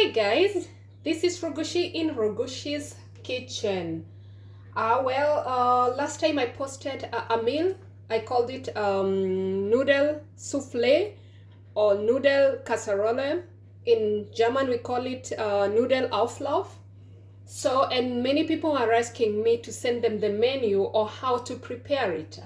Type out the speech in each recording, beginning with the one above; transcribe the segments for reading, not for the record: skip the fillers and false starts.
Hi guys, this is Rogushi in Rogushi's kitchen. Last time I posted a meal. I called it noodle souffle or noodle casserole. In German we call it Nudelauflauf. So, and many people are asking me to send them the menu or how to prepare it.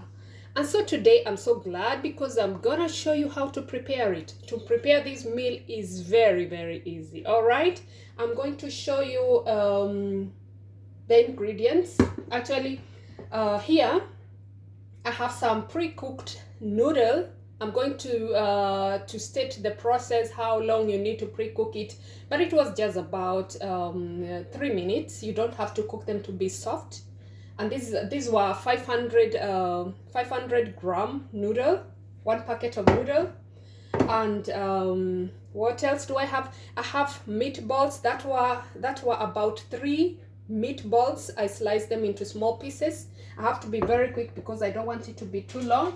And so today I'm so glad because I'm gonna show you how to prepare it. To prepare this meal is very easy. All right, I'm going to show you the ingredients. Actually, here I have some pre-cooked noodle. I'm going to state the process, how long you need to pre-cook it, but it was just about 3 minutes. You don't have to cook them to be soft. And these were 500 gram noodle, 1 packet of noodle. And what else do I have? I have meatballs that were about 3 meatballs. I sliced them into small pieces. I have to be very quick because I don't want it to be too long.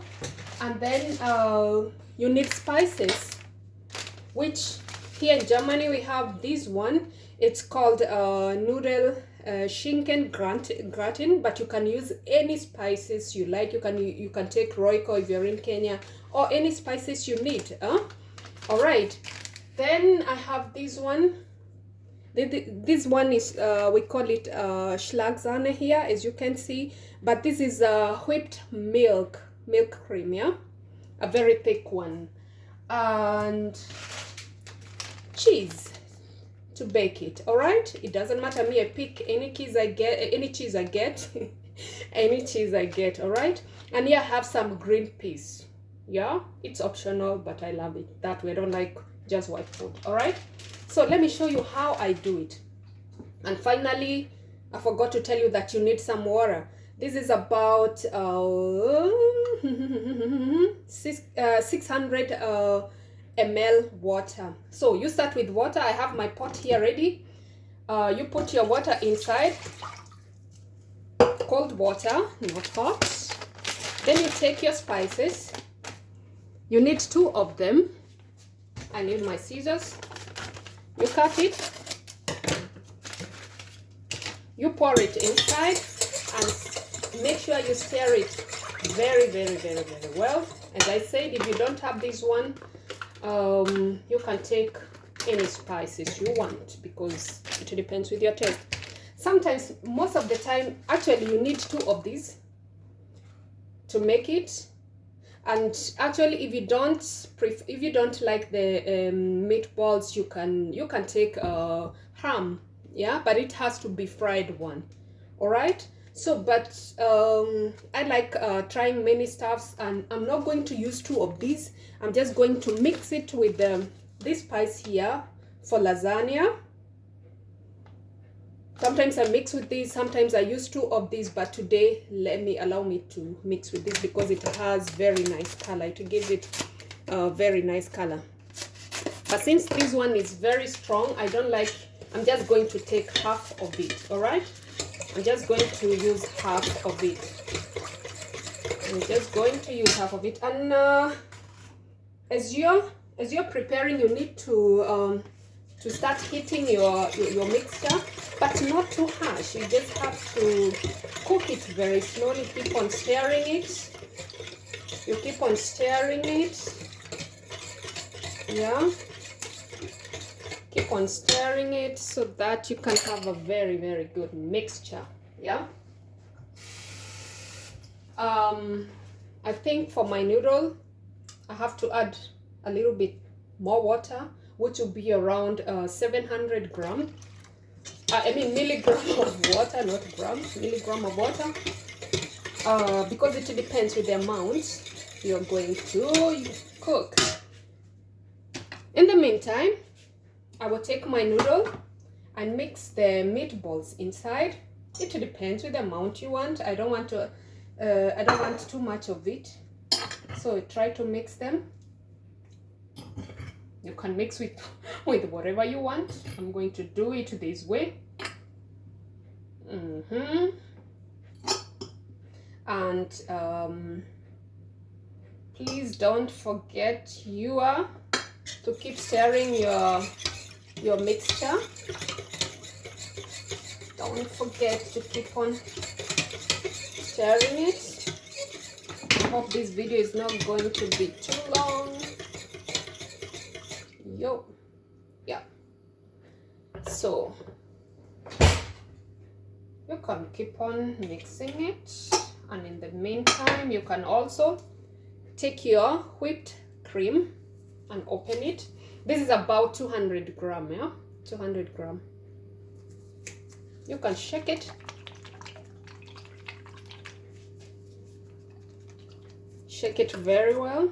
And then you need spices, which here in Germany we have this one. It's called noodle Schinken Grantin, but you can use any spices you like. You can take Royco if you're in Kenya, or any spices you need. All right, then I have this one. This one is we call it Schlagsahne here, as you can see, but this is whipped milk cream, yeah, a very thick one, and cheese to bake it. All right, it doesn't matter me, I pick any cheese I get, any cheese I get any cheese I get. All right, and here I have some green peas. Yeah, it's optional, but I love it that way. I don't like just white food. All right, so let me show you how I do it. And finally, I forgot to tell you that you need some water. This is about 600 ml water. So you start with water. I have my pot here ready. You put your water inside, cold water, not hot. Then you take your spices. You need 2 of them. I need my scissors. You cut it. You pour it inside and make sure you stir it very well. As I said, if you don't have this one, you can take any spices you want because it depends with your taste. Sometimes, most of the time, actually you need 2 of these to make it. And actually, if you don't like the meatballs, you can take ham, yeah, but it has to be fried one. All right, so but I like trying many stuffs, and I'm not going to use 2 of these. I'm just going to mix it with this spice here for lasagna. Sometimes I mix with these, sometimes I use 2 of these, but today allow me to mix with this because it has very nice color. It gives it a very nice color. But since this one is very strong, I'm just going to take half of it. All right, I'm just going to use half of it. I'm just going to use half of it. And as you're preparing, you need to start heating your mixture, but not too harsh. You just have to cook it very slowly. Keep on stirring it. You keep on stirring it. Yeah. Keep on stirring it so that you can have a very good mixture. Yeah. I think for my noodle, I have to add a little bit more water, which will be around 700 gram. I mean milligram of water, not gram, milligram of water. Because it depends with the amount you're going to cook. In the meantime, I will take my noodle and mix the meatballs inside. It depends with the amount you want. I don't want too much of it, so try to mix them. You can mix with whatever you want. I'm going to do it this way. And please don't forget to keep stirring your your mixture. Don't forget to keep on stirring it. I hope this video is not going to be too long. Yo, yeah. So you can keep on mixing it, and in the meantime you can also take your whipped cream and open it. This is about 200 gram, yeah, 200 gram. You can shake it. Shake it very well.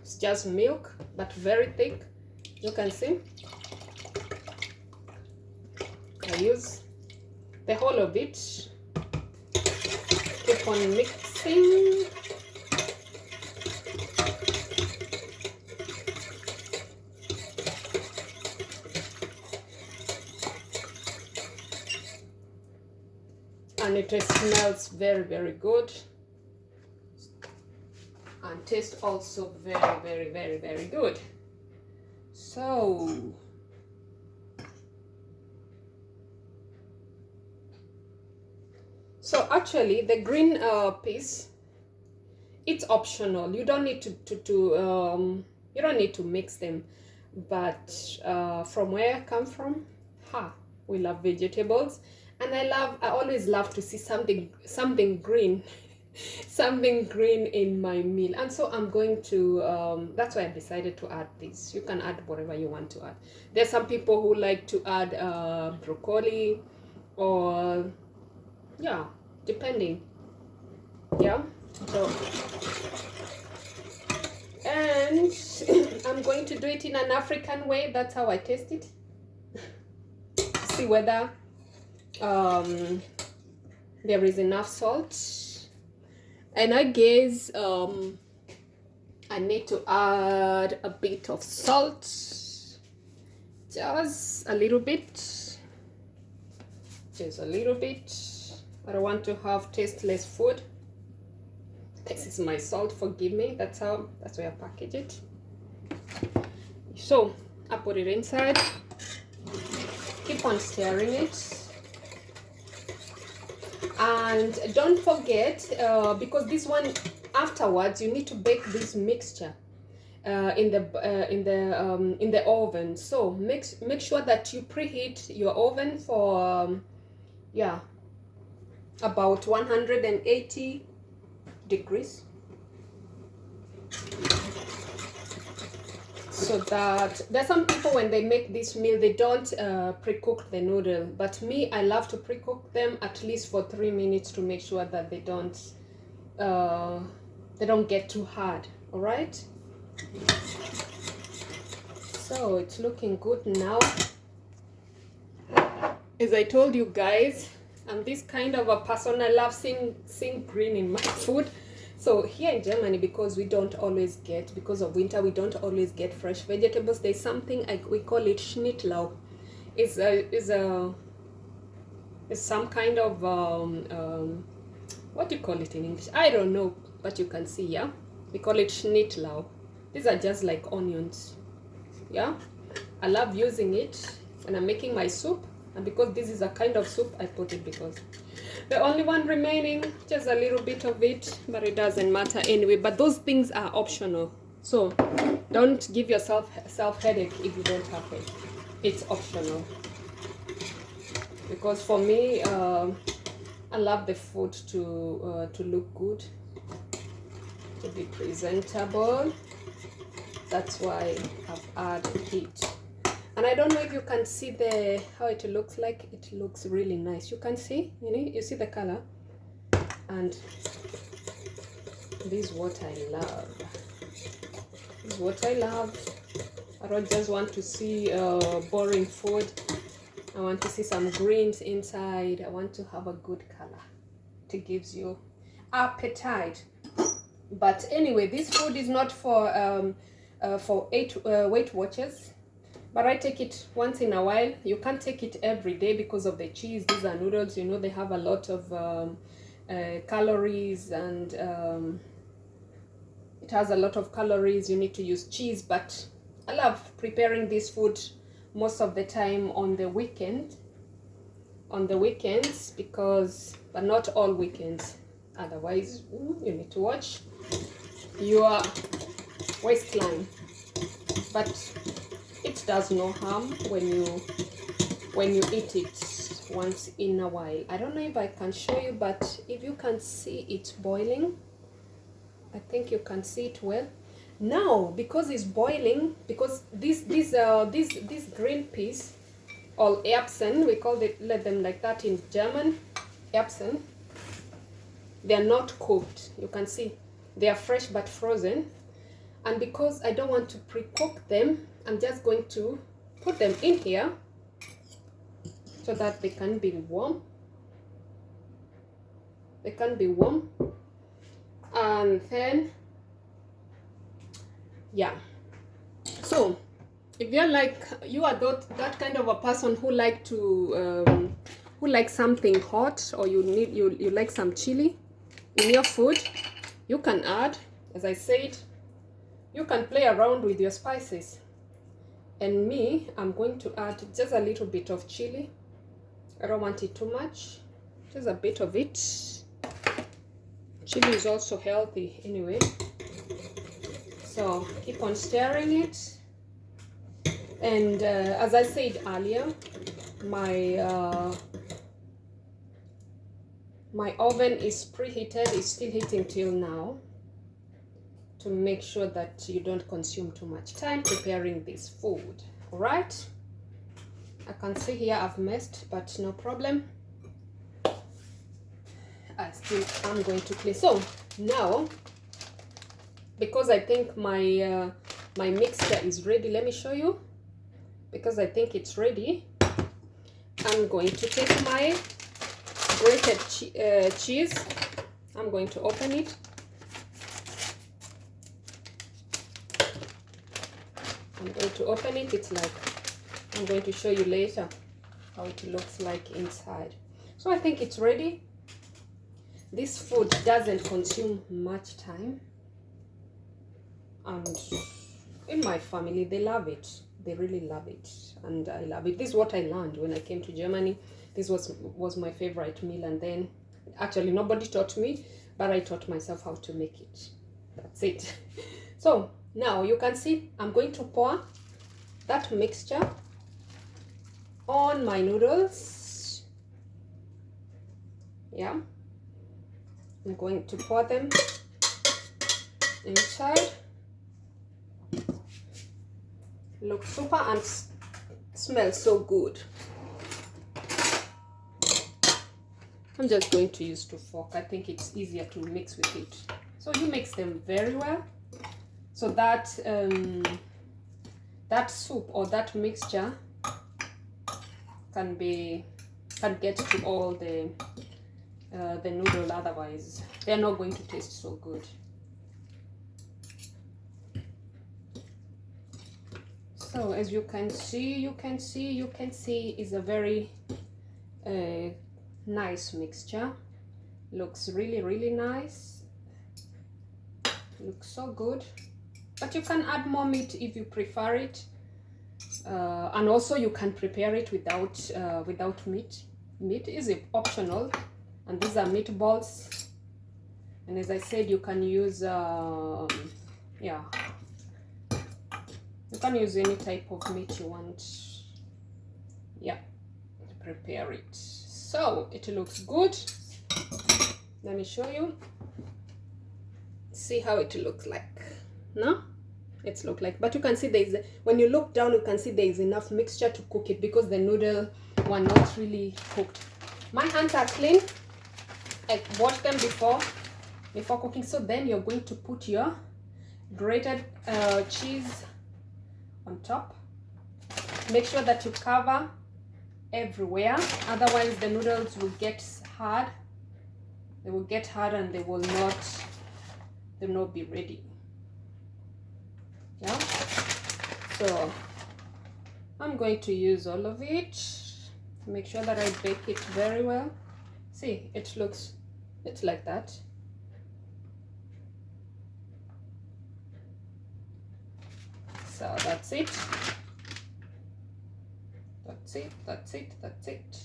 It's just milk, but very thick. You can see. I use the whole of it. Keep on mixing. And it smells very, very good. And tastes also very, very, very, very good. So actually the green piece, it's optional. You don't need you don't need to mix them. But from where I come from, we love vegetables, and I always love to see something green. Something green in my meal, and so I'm going to that's why I decided to add this. You can add whatever you want to add. There's some people who like to add broccoli, or yeah, depending. Yeah, so and I'm going to do it in an African way. That's how I taste it. See whether there is enough salt. And I guess I need to add a bit of salt, just a little bit, just a little bit. I don't want to have tasteless food. This is my salt, forgive me. That's why I package it. So I put it inside, keep on stirring it. And don't forget, because this one afterwards you need to bake this mixture in the oven. So make sure that you preheat your oven for yeah, about 180 degrees, so that there's some people when they make this meal they don't pre-cook the noodle, but me, I love to pre-cook them at least for 3 minutes to make sure that they don't get too hard. All right, so it's looking good now. As I told you guys, I'm this kind of a person. I love seeing green in my food. So here in Germany, because we don't always get, because of winter, we don't always get fresh vegetables. There's something we call it Schnittlauch. It's some kind of what do you call it in English? I don't know, but you can see, yeah, we call it Schnittlauch. These are just like onions. Yeah, I love using it when I'm making my soup, and because this is a kind of soup, I put it, because the only one remaining, just a little bit of it, but it doesn't matter anyway. But those things are optional, so don't give yourself headache if you don't have it. It's optional, because for me, I love the food to look good, to be presentable. That's why I've added it. And I don't know if you can see how it looks like. It looks really nice. You can see, you see the color. And this is what I love. This is what I love. I don't just want to see boring food. I want to see some greens inside. I want to have a good color. It gives you appetite. But anyway, this food is not for Weight Watchers. But I take it once in a while. You can't take it every day because of the cheese. These are noodles, they have a lot of calories, and it has a lot of calories. You need to use cheese, but I love preparing this food most of the time on the weekends, because, but not all weekends, otherwise you need to watch your waistline. But it does no harm when you eat it once in a while. I don't know if I can show you, but if you can see it boiling, I think you can see it well. Now, because it's boiling, because these green peas, or Erbsen, we call let them like that in German, Erbsen, they are not cooked. You can see they are fresh but frozen. And because I don't want to pre-cook them, I'm just going to put them in here so that they can be warm. They can be warm. And then, yeah. So if you're like, you are that kind of a person who like to who like something hot, or you like some chili in your food, you can add, as I said, you can play around with your spices. And me, I'm going to add just a little bit of chili. I don't want it too much, just a bit of it. Chili is also healthy anyway. So keep on stirring it. And as I said earlier, my oven is preheated. It's still heating till now, to make sure that you don't consume too much time preparing this food. All right, I can see here I've messed, but no problem. I'm going to clean. So now, because I think my my mixture is ready, let me show you. Because I think it's ready, I'm going to take my grated cheese. I'm going to open it. I'm going to open it. It's like, I'm going to show you later how it looks like inside. So I think it's ready. This food doesn't consume much time, and in my family they love it. They really love it, and I love it. This is what I learned when I came to Germany. This was my favorite meal, and then actually nobody taught me, but I taught myself how to make it. That's it. So now you can see I'm going to pour that mixture on my noodles. Yeah, I'm going to pour them inside. Looks super and smells so good. I'm just going to use 2 forks. I think it's easier to mix with it. So you mix them very well, so that that soup or that mixture can get to all the noodle. Otherwise, they're not going to taste so good. So as you can see, is a very nice mixture. Looks really nice. Looks so good. But you can add more meat if you prefer it, and also you can prepare it without meat. Meat is optional, and these are meatballs. And as I said, you can use yeah. You can use any type of meat you want, yeah, to prepare it. So it looks good. Let me show you. See how it looks like. No, it's look like, but you can see when you look down, you can see there is enough mixture to cook it, because the noodle were not really cooked. My hands are clean. I washed them before cooking. So then you're going to put your grated cheese on top. Make sure that you cover everywhere, otherwise the noodles will get hard. They will get hard and they will not be ready. Yeah, so I'm going to use all of it. Make sure that I bake it very well. See, it's like that. So So that's it. That's it, that's it, that's it.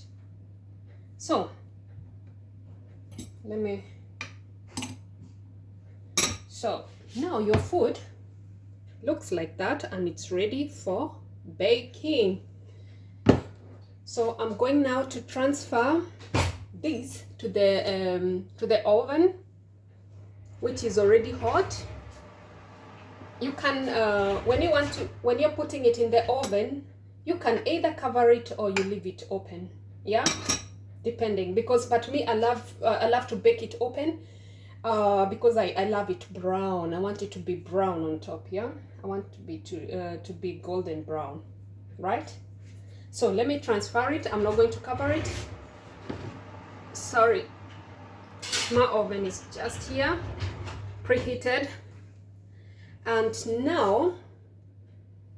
So so now your food looks like that, and it's ready for baking. So I'm going now to transfer this to the oven, which is already hot. You can when you're putting it in the oven, you can either cover it or you leave it open, yeah, depending. But me, I love to bake it open because I love it brown. I want it to be brown on top, yeah. I want to be golden brown, right? So let me transfer it. I'm not going to cover it. Sorry, my oven is just here, preheated. And now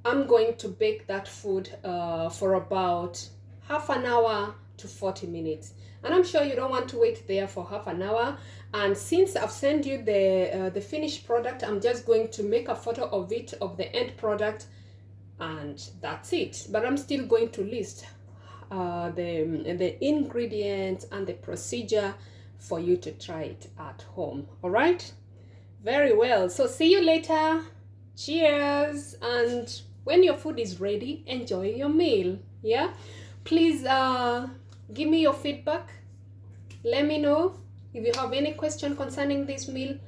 I'm going to bake that food for about half an hour to 40 minutes. And I'm sure you don't want to wait there for half an hour. And since I've sent you the finished product, I'm just going to make a photo of it, of the end product, and that's it. But I'm still going to list the ingredients and the procedure for you to try it at home. All right? Very well. So see you later. Cheers. And when your food is ready, enjoy your meal. Yeah, please give me your feedback. Let me know if you have any question concerning this meal.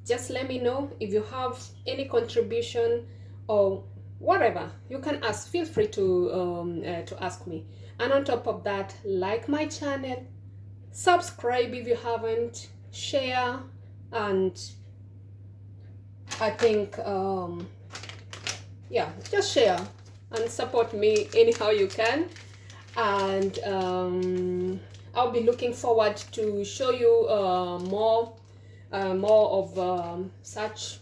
Just let me know. If you have any contribution or whatever, you can ask. Feel free to ask me. And on top of that, like my channel, subscribe if you haven't, share, and I think yeah, just share and support me anyhow you can. And I'll be looking forward to show you more of such,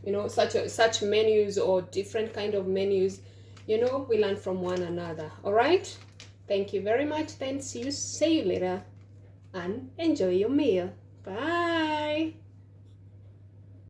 you know, such menus or different kind of menus. You know, we learn from one another. All right, thank you very much. Then see you later and enjoy your meal. Bye.